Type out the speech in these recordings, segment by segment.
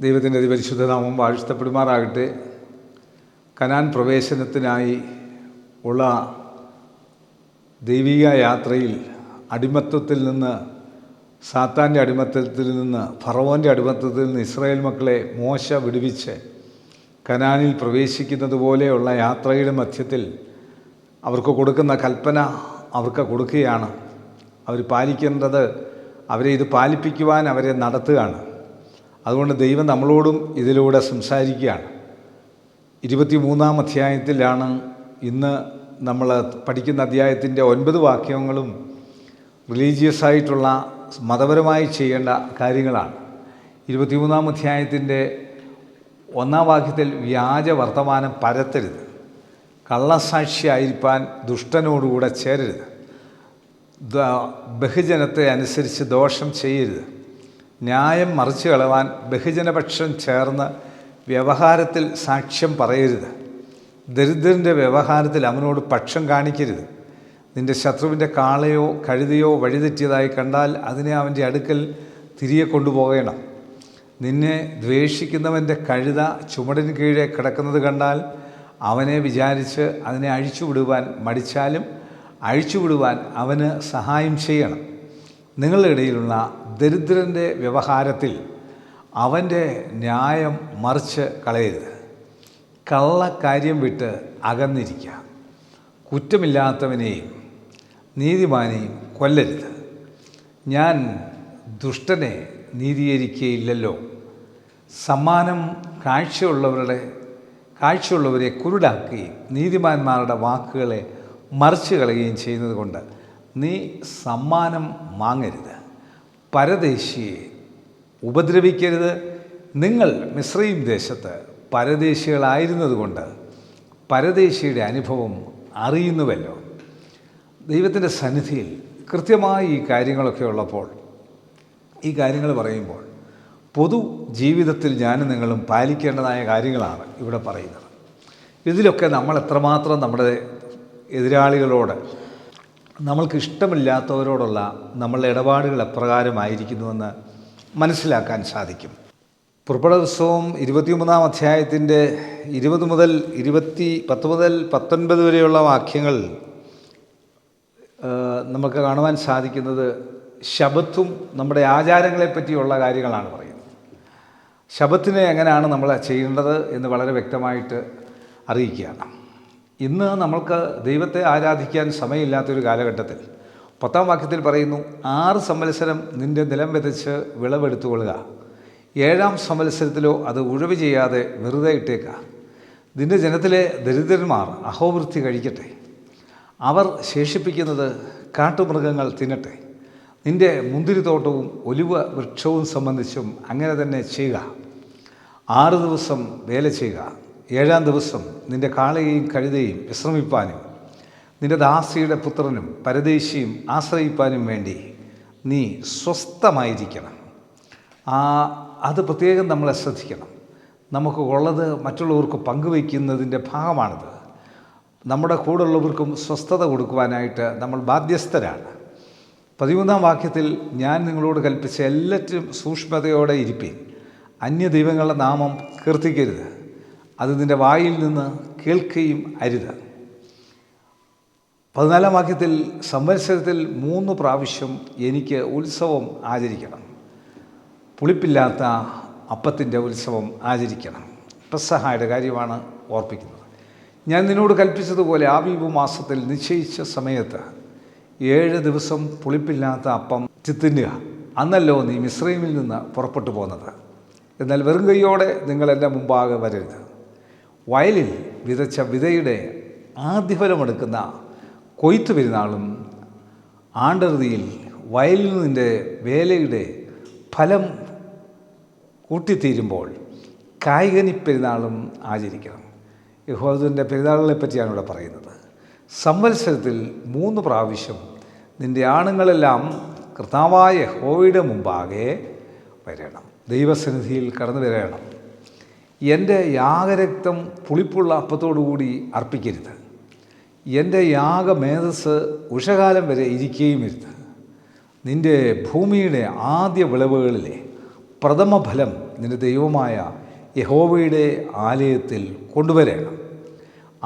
ദൈവത്തിൻ്റെ അതിപരിശുദ്ധ നാമം വാഴ്ത്തപ്പെടുമാറാകട്ടെ. കനാൻ പ്രവേശനത്തിനായി ഉള്ള ദൈവിക യാത്രയിൽ അടിമത്തത്തിൽ നിന്ന്, സാത്താൻ്റെ അടിമത്തത്തിൽ നിന്ന്, ഫറവോൻ്റെ അടിമത്തത്തിൽ നിന്ന് ഇസ്രായേൽ മക്കളെ മോശ വിടുവിച്ച് കനാനിൽ പ്രവേശിക്കുന്നത് പോലെയുള്ള യാത്രയുടെ മധ്യത്തിൽ അവർക്ക് കൊടുക്കുന്ന കൽപ്പന അവർക്ക് കൊടുക്കുകയാണ്. അവർ പാലിക്കേണ്ടത്, അവരെ ഇത് പാലിപ്പിക്കുവാൻ അവരെ നടത്തുകയാണ്. അതുകൊണ്ട് ദൈവം നമ്മളോടും ഇതിലൂടെ സംസാരിക്കുകയാണ്. 23-ാം അധ്യായത്തിലാണ് ഇന്ന് നമ്മൾ പഠിക്കുന്ന അധ്യായത്തിൻ്റെ 9 വാക്യങ്ങളും റിലീജിയസ് ആയിട്ടുള്ള മതപരമായി ചെയ്യേണ്ട കാര്യങ്ങളാണ്. 23-ാം അധ്യായത്തിൻ്റെ 1-ാം വാക്യത്തിൽ വ്യാജ വർത്തമാനം പരത്തരുത്, കള്ളസാക്ഷിയായിരിക്കാൻ ദുഷ്ടനോടുകൂടെ ചേരരുത്, ബഹുജനത്തെ അനുസരിച്ച് ദോഷം ചെയ്യരുത്, ന്യായം മറിച്ച് കളവാൻ ബഹുജനപക്ഷം ചേർന്ന് വ്യവഹാരത്തിൽ സാക്ഷ്യം പറയരുത്, ദരിദ്രൻ്റെ വ്യവഹാരത്തിൽ അവനോട് പക്ഷം കാണിക്കരുത്, നിൻ്റെ ശത്രുവിൻ്റെ കാളയോ കഴുതയോ വഴിതെറ്റിയതായി കണ്ടാൽ അതിനെ അവൻ്റെ അടുക്കൽ തിരികെ കൊണ്ടുപോകണം, നിന്നെ ദ്വേഷിക്കുന്നവൻ്റെ കഴുത ചുമടിന് കീഴെ കിടക്കുന്നത് കണ്ടാൽ അവനെ വിചാരിച്ച് അതിനെ അഴിച്ചുവിടുവാൻ മടിച്ചാലും അഴിച്ചുവിടുവാൻ അവന് സഹായം ചെയ്യണം. നിങ്ങളുടെ ഇടയിലുള്ള ദരിദ്രൻ്റെ വ്യവഹാരത്തിൽ അവൻ്റെ ന്യായം മറിച്ച് കളയരുത്. കള്ളക്കാര്യം വിട്ട് അകന്നിരിക്കുക. കുറ്റമില്ലാത്തവനെയും നീതിമാനെയും കൊല്ലരുത്. ഞാൻ ദുഷ്ടനെ നീതീകരിക്കുകയില്ലല്ലോ. സമ്മാനം കാഴ്ചയുള്ളവരെ കുരുടാക്കുകയും നീതിമാന്മാരുടെ വാക്കുകളെ മറിച്ച് കളയുകയും ചെയ്യുന്നത് കൊണ്ട് നീ സമ്മാനം വാങ്ങരുത്. പരദേശിയെ ഉപദ്രവിക്കരുത്. നിങ്ങൾ മിസ്രയീം ദേശത്ത് പരദേശികളായിരുന്നതുകൊണ്ട് പരദേശിയുടെ അനുഭവം അറിയുന്നുവല്ലോ. ദൈവത്തിൻ്റെ സന്നിധിയിൽ കൃത്യമായി ഈ കാര്യങ്ങളൊക്കെ ഉള്ളപ്പോൾ, ഈ കാര്യങ്ങൾ പറയുമ്പോൾ പൊതു ജീവിതത്തിൽ ഞാനും നിങ്ങളും പാലിക്കേണ്ടതായ കാര്യങ്ങളാണ് ഇവിടെ പറയുന്നത്. ഇതിലൊക്കെ നമ്മൾ എത്രമാത്രം നമ്മുടെ എതിരാളികളോട്, നമ്മൾക്ക് ഇഷ്ടമില്ലാത്തവരോടുള്ള നമ്മളുടെ ഇടപാടുകൾ എപ്രകാരമായിരിക്കുന്നുവെന്ന് മനസ്സിലാക്കാൻ സാധിക്കും. പുറപ്പാട് പുസ്തകം 23-ാം അധ്യായത്തിൻ്റെ 10 മുതൽ 19 വരെയുള്ള വാക്യങ്ങൾ നമുക്ക് കാണുവാൻ സാധിക്കുന്നത് ശബത്തും നമ്മുടെ ആചാരങ്ങളെ പറ്റിയുള്ള കാര്യങ്ങളാണ് പറയുന്നത്. ശബത്തിനെ എങ്ങനെയാണ് നമ്മൾ ചെയ്യേണ്ടത് എന്ന് വളരെ വ്യക്തമായിട്ട് അറിയിക്കുകയാണ്. ഇന്ന് നമ്മൾക്ക് ദൈവത്തെ ആരാധിക്കാൻ സമയമില്ലാത്തൊരു കാലഘട്ടത്തിൽ 10-ാം വാക്യത്തിൽ പറയുന്നു, 6 സംവത്സരം നിൻ്റെ നിലം വിതച്ച് വിളവെടുത്തുകൊള്ളുക, 7-ാം സംവത്സരത്തിലോ അത് ഉഴവ് ചെയ്യാതെ വെറുതെ ഇട്ടേക്കുക. നിൻ്റെ ജനത്തിലെ ദരിദ്രന്മാർ അഹോവൃത്തി കഴിക്കട്ടെ, അവർ ശേഷിപ്പിക്കുന്നത് കാട്ടുമൃഗങ്ങൾ തിന്നട്ടെ. നിൻ്റെ മുന്തിരിത്തോട്ടവും ഒലിവ വൃക്ഷവും സംബന്ധിച്ചും അങ്ങനെ തന്നെ ചെയ്യുക. 6 ദിവസം വേല ചെയ്യുക, 7-ാം ദിവസം നിൻ്റെ കാളയെയും കഴുതയും വിശ്രമിപ്പാനും നിൻ്റെ ദാസിയുടെ പുത്രനും പരദേശിയും ആശ്രയിപ്പാനും വേണ്ടി നീ സ്വസ്ഥമായിരിക്കണം. അത് പ്രത്യേകം നമ്മളെ ശ്രദ്ധിക്കണം. നമുക്ക് ഉള്ളത് മറ്റുള്ളവർക്ക് പങ്കുവയ്ക്കുന്നതിൻ്റെ ഭാഗമാണിത്. നമ്മുടെ കൂടെയുള്ളവർക്കും സ്വസ്ഥത കൊടുക്കുവാനായിട്ട് നമ്മൾ ബാധ്യസ്ഥരാണ്. 13-ാം വാക്യത്തിൽ ഞാൻ നിങ്ങളോട് കൽപ്പിച്ച എല്ലാറ്റിലും സൂക്ഷ്മതയോടെ ഇരിപ്പീൻ, അന്യദൈവങ്ങളുടെ നാമം കീർത്തിക്കരുത്, അത് നിൻ്റെ വായിൽ നിന്ന് കേൾക്കുകയും അരുത്. 14-ാം വാക്യത്തിൽ സംവത്സരത്തിൽ 3 പ്രാവശ്യം എനിക്ക് ഉത്സവം ആചരിക്കണം, പുളിപ്പില്ലാത്ത അപ്പത്തിൻ്റെ ഉത്സവം ആചരിക്കണം. പെസഹയുടെ കാര്യമാണ് ഓർപ്പിക്കുന്നത്. ഞാൻ നിന്നോട് കൽപ്പിച്ചതുപോലെ ആബീബ് മാസത്തിൽ നിശ്ചയിച്ച സമയത്ത് 7 ദിവസം പുളിപ്പില്ലാത്ത അപ്പം തിന്നുക. അന്നല്ലോ നീ മിസ്രയീമിൽ നിന്ന് പുറപ്പെട്ടു പോകുന്നത്. എന്നാൽ വെറും കൈയോടെ നിങ്ങൾ എൻ്റെ മുമ്പാകെ വരരുത്. വയലിൽ വിതച്ച വിതയുടെ ആദ്യഫലമെടുക്കുന്ന കൊയ്ത്ത് പെരുന്നാളും ആണ്ടറുതിയിൽ വയലിൽ നിൻ്റെ വേലയുടെ ഫലം കൂട്ടിത്തീരുമ്പോൾ കായ്കനി പെരുന്നാളും ആചരിക്കണം. യഹോവയുടെ പെരുന്നാളുകളെ പറ്റിയാണ് ഇവിടെ പറയുന്നത്. സംവത്സരത്തിൽ 3 പ്രാവശ്യം നിൻ്റെ ആണുങ്ങളെല്ലാം കർത്താവായ യഹോവയുടെ മുമ്പാകെ വരണം, ദൈവസന്നിധിയിൽ കടന്നു വരണം. എൻ്റെ യാഗരക്തം പുളിപ്പുള്ള അപ്പത്തോടുകൂടി അർപ്പിക്കരുത്. എൻ്റെ യാഗമേധസ് ഉഷകാലം വരെ ഇരിക്കുകയും വരുത്. നിൻ്റെ ഭൂമിയുടെ ആദ്യ വിളവുകളിലെ പ്രഥമഫലം നിൻ്റെ ദൈവമായ യഹോവയുടെ ആലയത്തിൽ കൊണ്ടുവരണം.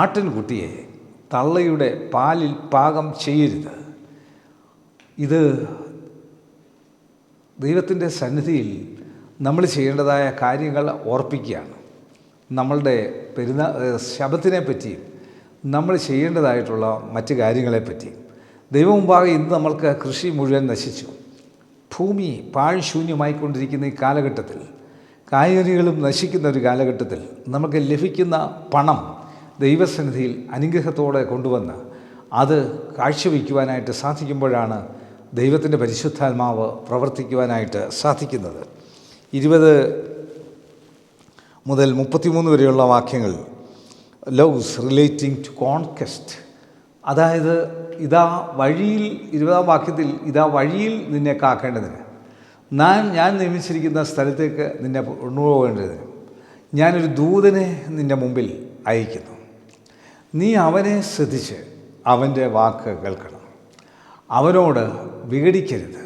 ആട്ടിൻകുട്ടിയെ തള്ളയുടെ പാലിൽ പാകം ചെയ്യരുത്. ഇത് ദൈവത്തിൻ്റെ സന്നിധിയിൽ നമ്മൾ ചെയ്യേണ്ടതായ കാര്യങ്ങൾ ഓർപ്പിക്കുകയാണ്. നമ്മളുടെ ശബത്തിനെ പറ്റിയും നമ്മൾ ചെയ്യേണ്ടതായിട്ടുള്ള മറ്റ് കാര്യങ്ങളെപ്പറ്റിയും. ദൈവം മുമ്പാകെ ഇന്ന് നമ്മൾക്ക് കൃഷി മുഴുവൻ നശിച്ചു. ഭൂമി പാഴ്ശൂന്യമായിക്കൊണ്ടിരിക്കുന്ന ഈ കാലഘട്ടത്തിൽ, കായ്കനികളും നശിക്കുന്ന ഒരു കാലഘട്ടത്തിൽ നമുക്ക് ലഭിക്കുന്ന പണം ദൈവസന്നിധിയിൽ അനുഗ്രഹത്തോടെ കൊണ്ടുവന്ന് അത് കാഴ്ചവെക്കുവാനായിട്ട് സാധിക്കുമ്പോഴാണ് ദൈവത്തിൻ്റെ പരിശുദ്ധാത്മാവ് പ്രവർത്തിക്കുവാനായിട്ട് സാധിക്കുന്നത്. 20 മുതൽ 33 വരെയുള്ള വാക്യങ്ങൾ ലവ്സ് റിലേറ്റിംഗ് ടു കോൺക്വസ്റ്റ്, അതായത് ഇതാ വഴിയിൽ, 20-ാം വാക്യത്തിൽ ഇതാ വഴിയിൽ നിന്നെ കാക്കേണ്ടതിന്, ഞാൻ നിയമിച്ചിരിക്കുന്ന സ്ഥലത്തേക്ക് നിന്നെ കൊണ്ടുപോകേണ്ടതിന് ഞാനൊരു ദൂതനെ നിൻ്റെ മുമ്പിൽ അയക്കുന്നു. നീ അവനെ ശ്രദ്ധിച്ച് അവൻ്റെ വാക്ക് കേൾക്കണം. അവനോട് വിഘടിക്കരുത്.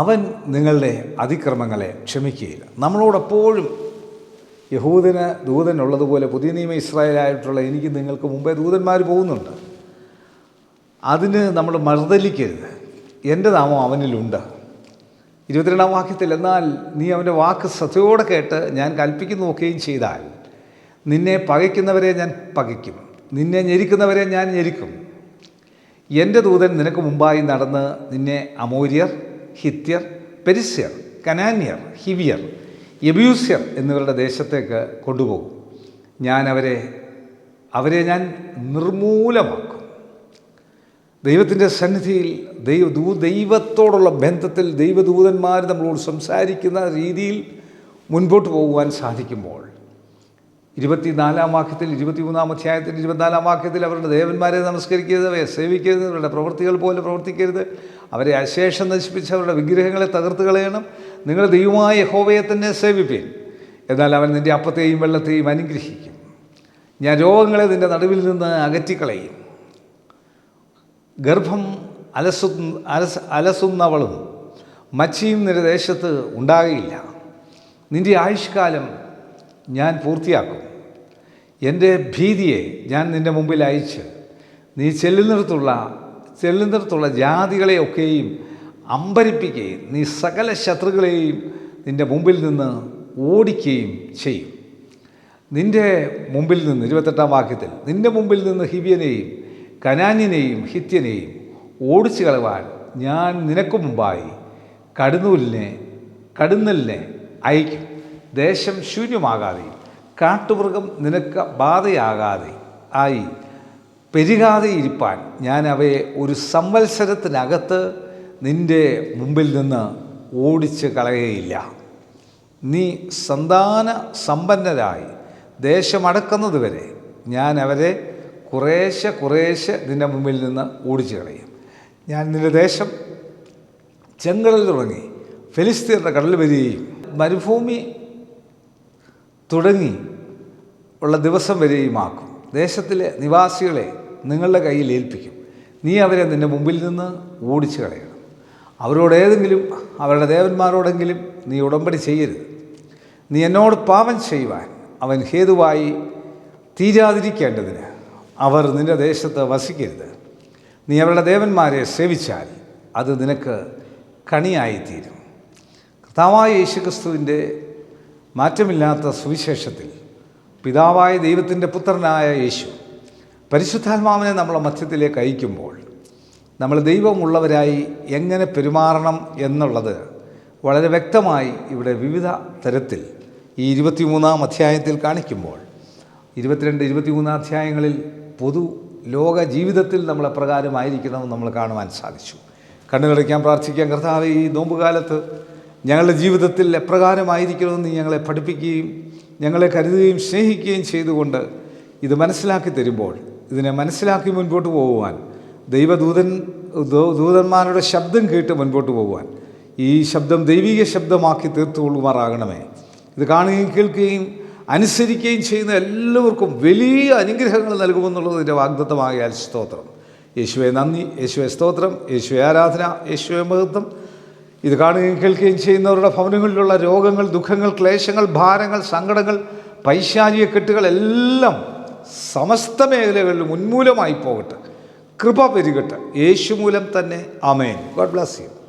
അവൻ നിങ്ങളുടെ അതിക്രമങ്ങളെ ക്ഷമിക്കുകയില്ല. നമ്മളോടെപ്പോഴും ദൂതനുള്ളതുപോലെ പുതിയ നിയമ ഇസ്രായേലായിട്ടുള്ള എനിക്ക് നിങ്ങൾക്ക് മുമ്പേ ദൂതന്മാർ പോകുന്നുണ്ട്. അതിന് നമ്മൾ മറുതലിക്കരുത്. എൻ്റെ നാമം അവനിലുണ്ട്. 22-ാം വാക്യത്തിൽ, എന്നാൽ നീ അവൻ്റെ വാക്ക് ശ്രദ്ധയോടെ കേട്ട് ഞാൻ കൽപ്പിക്കുന്നതൊക്കെയും ചെയ്താൽ നിന്നെ പകയ്ക്കുന്നവരെ ഞാൻ പകയ്ക്കും, നിന്നെ ഞെരിക്കുന്നവരെ ഞാൻ ഞെരിക്കും. എൻ്റെ ദൂതൻ നിനക്ക് മുമ്പായി നടന്ന് നിന്നെ അമോര്യർ, ഹിത്യർ, പെരിസ്യർ, കനാന്യർ, ഹിവിയർ, യെബൂസ്യർ എന്നിവരുടെ ദേശത്തേക്ക് കൊണ്ടുപോകും. ഞാൻ അവരെ ഞാൻ നിർമൂലമാക്കും. ദൈവത്തിൻ്റെ സന്നിധിയിൽ ദൈവത്തോടുള്ള ബന്ധത്തിൽ ദൈവദൂതന്മാർ നമ്മളോട് സംസാരിക്കുന്ന രീതിയിൽ മുൻപോട്ട് പോകുവാൻ സാധിക്കുമ്പോൾ 24-ാം വാക്യത്തിൽ, 23-ാം അധ്യായത്തിൽ 24-ാം വാക്യത്തിൽ അവരുടെ ദേവന്മാരെ നമസ്കരിക്കരുത്, അവയെ സേവിക്കരുത്, അവരുടെ പ്രവൃത്തികൾ പോലെ പ്രവർത്തിക്കരുത്, അവരെ അശേഷം നശിപ്പിച്ച് അവരുടെ വിഗ്രഹങ്ങളെ തകർത്ത് കളയണം, നിങ്ങളുടെ ദൈവമായ യഹോവയെ തന്നെ സേവിപ്പീൻ, എന്നാൽ അവൻ നിൻ്റെ അപ്പത്തെയും വെള്ളത്തെയും അനുഗ്രഹിക്കും. ഞാൻ രോഗങ്ങളെ നിൻ്റെ നടുവിൽ നിന്ന് അകറ്റിക്കളയും. ഗർഭം അലസുന്നവളും മച്ചിയും നിന്റെ ദേശത്ത് ഉണ്ടാകുകയില്ല. നിൻ്റെ ആയുഷ്കാലം ഞാൻ പൂർത്തിയാക്കും. എൻ്റെ ഭീതിയെ ഞാൻ നിൻ്റെ മുമ്പിൽ അയച്ച് നീ ചെല്ലുന്നിടത്തുള്ള ജാതികളെയൊക്കെയും അമ്പരിപ്പിക്കുകയും നീ സകല ശത്രുക്കളെയും നിൻ്റെ മുമ്പിൽ നിന്ന് ഓടിക്കുകയും ചെയ്യും. നിൻ്റെ മുമ്പിൽ നിന്ന്, 28-ാം വാക്യത്തിൽ, നിൻ്റെ മുമ്പിൽ നിന്ന് ഹിവ്യനെയും കനാന്യനെയും ഹിത്യനെയും ഓടിച്ചു കളവാൻ ഞാൻ നിനക്ക് മുമ്പായി കടുന്നലിനെ അയക്കും. ദേശം ശൂന്യമാകാതെയും കാട്ടുമൃഗം നിനക്ക് ബാധയാകാതെ ആയി പെരുകാതെ ഇരിപ്പാൻ ഞാൻ അവയെ ഒരു സംവത്സരത്തിനകത്ത് നിൻ്റെ മുമ്പിൽ നിന്ന് ഓടിച്ച് കളയുകയില്ല. നീ സന്താന സമ്പന്നരായി ദേശമടക്കുന്നതുവരെ ഞാൻ അവരെ കുറേശ്ശെ നിൻ്റെ മുമ്പിൽ നിന്ന് ഓടിച്ചു കളയും. ഞാൻ നിൻ്റെ ദേശം ചെങ്കടൽ തുടങ്ങി ഫെലിസ്തീരുടെ കടൽ വരെയും മരുഭൂമി തുടങ്ങി ഉള്ള ദിവസം വരെയുമാക്കും. ദേശത്തിലെ നിവാസികളെ നിങ്ങളുടെ കയ്യിൽ ഏൽപ്പിക്കും. നീ അവരെ നിൻ്റെ മുമ്പിൽ നിന്ന് ഓടിച്ചു കളയണം. അവരുടെ ദേവന്മാരോടെങ്കിലും നീ ഉടമ്പടി ചെയ്യരുത്. നീ എന്നോട് പാപം ചെയ്യുവാൻ അവൻ ഹേതുവായി തീരാതിരിക്കേണ്ടതിന് അവർ നിൻ്റെ ദേശത്ത് വസിക്കരുത്. നീ അവരുടെ ദേവന്മാരെ സേവിച്ചാൽ അത് നിനക്ക് കണിയായിത്തീരും. കർത്താവായ യേശുക്രിസ്തുവിൻ്റെ മാറ്റമില്ലാത്ത സുവിശേഷത്തിൽ പിതാവായ ദൈവത്തിൻ്റെ പുത്രനായ യേശു പരിശുദ്ധാത്മാവിനെ നമ്മളെ മധ്യത്തിലേക്ക് അയക്കുമ്പോൾ നമ്മൾ ദൈവമുള്ളവരായി എങ്ങനെ പെരുമാറണം എന്നുള്ളത് വളരെ വ്യക്തമായി ഇവിടെ വിവിധ തരത്തിൽ ഈ 23-ാം അധ്യായത്തിൽ കാണിക്കുമ്പോൾ 22, 23 അധ്യായങ്ങളിൽ ലോക ജീവിതത്തിൽ നമ്മൾ എപ്രകാരമായിരിക്കണമെന്ന് നമ്മൾ കാണുവാൻ സാധിച്ചു. കണ്ണുകടയ്ക്കാൻ പ്രാർത്ഥിക്കാൻ, കർത്താവേ, ഈ നോമ്പുകാലത്ത് ഞങ്ങളുടെ ജീവിതത്തിൽ എപ്രകാരമായിരിക്കണമെന്ന് ഞങ്ങളെ പഠിപ്പിക്കുകയും ഞങ്ങളെ കരുതുകയും സ്നേഹിക്കുകയും ചെയ്തുകൊണ്ട് ഇത് മനസ്സിലാക്കി തരുമ്പോൾ ഇതിനെ മനസ്സിലാക്കി മുൻപോട്ട് പോകുവാൻ ദൂതന്മാരുടെ ശബ്ദം കേട്ട് മുൻപോട്ട് പോകുവാൻ ഈ ശബ്ദം ദൈവിക ശബ്ദമാക്കി തീർത്തുകൊള്ളുമാറാകണമേ. ഇത് കാണുകയും കേൾക്കുകയും അനുസരിക്കുകയും ചെയ്യുന്ന എല്ലാവർക്കും വലിയ അനുഗ്രഹങ്ങൾ നൽകുമെന്നുള്ളതിൻ്റെ വാഗ്ദത്തമാകിയാൽ സ്തോത്രം. യേശുവെ നന്ദി, യേശുവെ സ്തോത്രം, യേശുവെ ആരാധന, യേശുവെ മഹത്വം, ഇത് കാണുകയും കേൾക്കുകയും ചെയ്യുന്നവരുടെ ഭവനങ്ങളിലുള്ള രോഗങ്ങൾ, ദുഃഖങ്ങൾ, ക്ലേശങ്ങൾ, ഭാരങ്ങൾ, സങ്കടങ്ങൾ, പൈശാചിക കെട്ടുകൾ എല്ലാം സമസ്ത മേഖലകളിലും ഉന്മൂലമായി പോകട്ടെ. കൃപ പെരുകട്ടെ. യേശു മൂലം തന്നെ. ആമേൻ. God bless U.